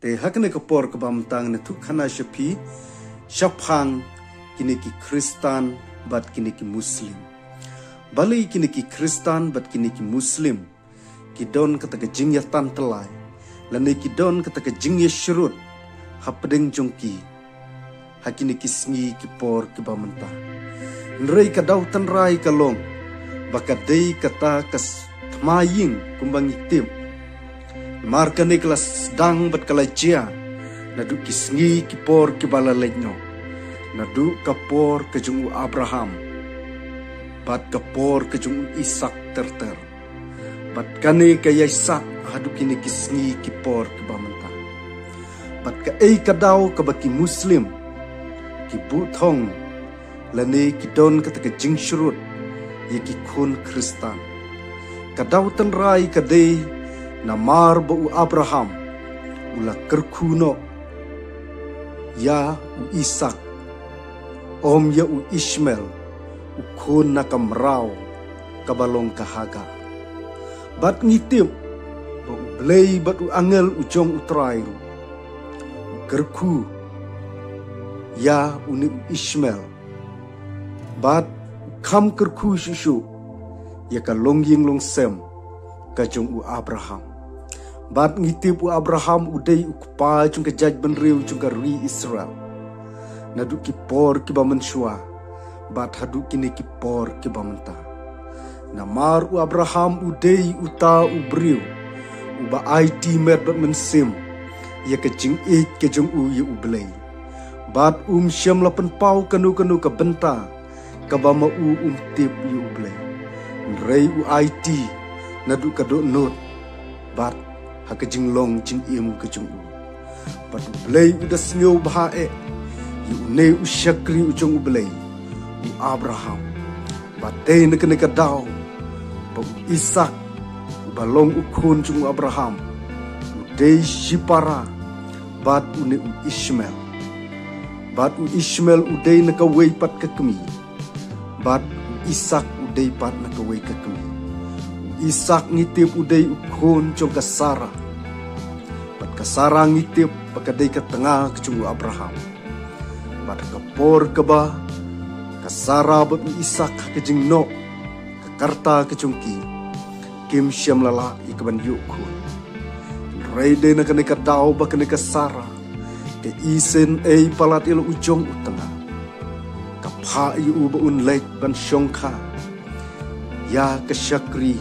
te hakne kapor kabamtang na tukhana shapi shaphang kini ki Kristan bat kini ki Muslim. Balai kini ki Kristan bat kini ki Muslim. Kidon kata kejingya tan telai. Lani kidon kata kejingya syurut. Hapadeng jongki. Hakini ki sngi ki por ki bamenta. Nrei kadau tan rai kalong. Bakadei kata kas tmaying kumbang itim. Marka ni kelas sedang bat kalajia. Nadu ki sngi ki por ki balalekno. Nadu kapor kejungu Abraham. Bat kapor kejungu Isak terter. Bat kane kaya Isak hadu kini ki sngi ki por ki bamenta. Bat ka ei kadau ka baki Muslim. Ki buthong. Lani ki don kata ka jing syurut. Yaki kun Kristan. Kadau tan rai kadei. Namar ba u Abraham. Ula kerkuno. Ya u Isak. Om ya u Ishmael. U kun na kamrao. Kabalong kahaga. Bat ngitip. Ba u belay bat u angel u jong u trairu. U kerku. Ya u ni u Ishmael. Bat kam kerku susu. Ya ka longying long sem. Kajong u Abraham. Bat ngitip u Abraham udai ukpa chung ka judgment riu chung ka ri Israel. Nadu ki por ki bamenshua. Bat hadu kini ki por ki bamenta. Namar u Abraham udai uta u briu. Uba IT mer bat mensim. Ya ka jing it ka jong u ya u belay. Bat syam lapan pau kanu ka benta. Kabama u tip ya u belay. Nrei u IT. Nadu ka do not. Bat haka jinglong jing im ke jung u. Bat u belay u da snyo bahae. Yu ne u syakri u jong u belay. U Abraham. Bat te neka daw. Ba u Isak. U balong u kun jung u Abraham. U de shipara. Bat u ne u Ishmael. Bat u Ishmael u de neka way pat ke kemi. Bat u Isak u de pat neka way ke kemi. Isak ngitip udai ukun jong ka Sarah. Bat ka Sarah ngitip pakadai ka tengah kejung Abraham. Bat kapor keba ka Sarah bat Isak kejing no ka karta kejung ki. Kim syam lala ikaban yukun. Reide na kane ka daw ba kane ka Sarah. Ke isen ay palat ilo ujong utanga. Kapha yu ba unlek ban syongka. Ya ka syakri.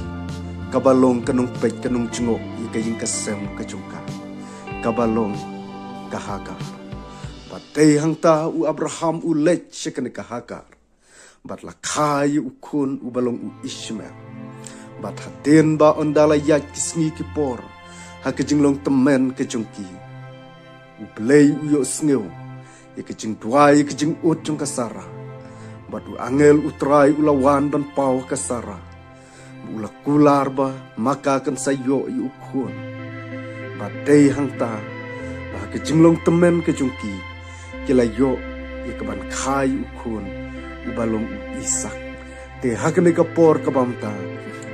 Kabalong kanung pet kanung cengok ikaying kasem kajungka. Kabalong kahagar. Batay hangta u Abraham u let siya kani kahagar. Bat lakay ukun u balong u Ishmael. Bat hatin ba ondala yat kisngi kipor. Hakajinglong temen kajungki. U belay u yo sngew. Ikajing duay ikajing ut jung kasara. Bat u angel utray ulawan ban pau kasara. Ula kular ba maka kan sayo yu ukun. Batay hangta bah kejinglong temen kejungki kilayo ikaban kai ukun ubalong u Isak. Te hakane kapor kabamta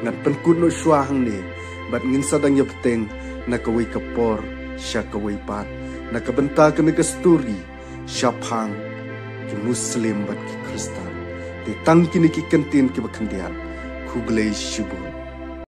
ngan penkut no syuahang ni bat ngin sadang yapteng nakaway kapor siya kaway pat nakabenta kani kasturi syapang ki Muslim bat ki Kristan. Te tangkini ki kantin ki bakandian. Kuglay Shibu.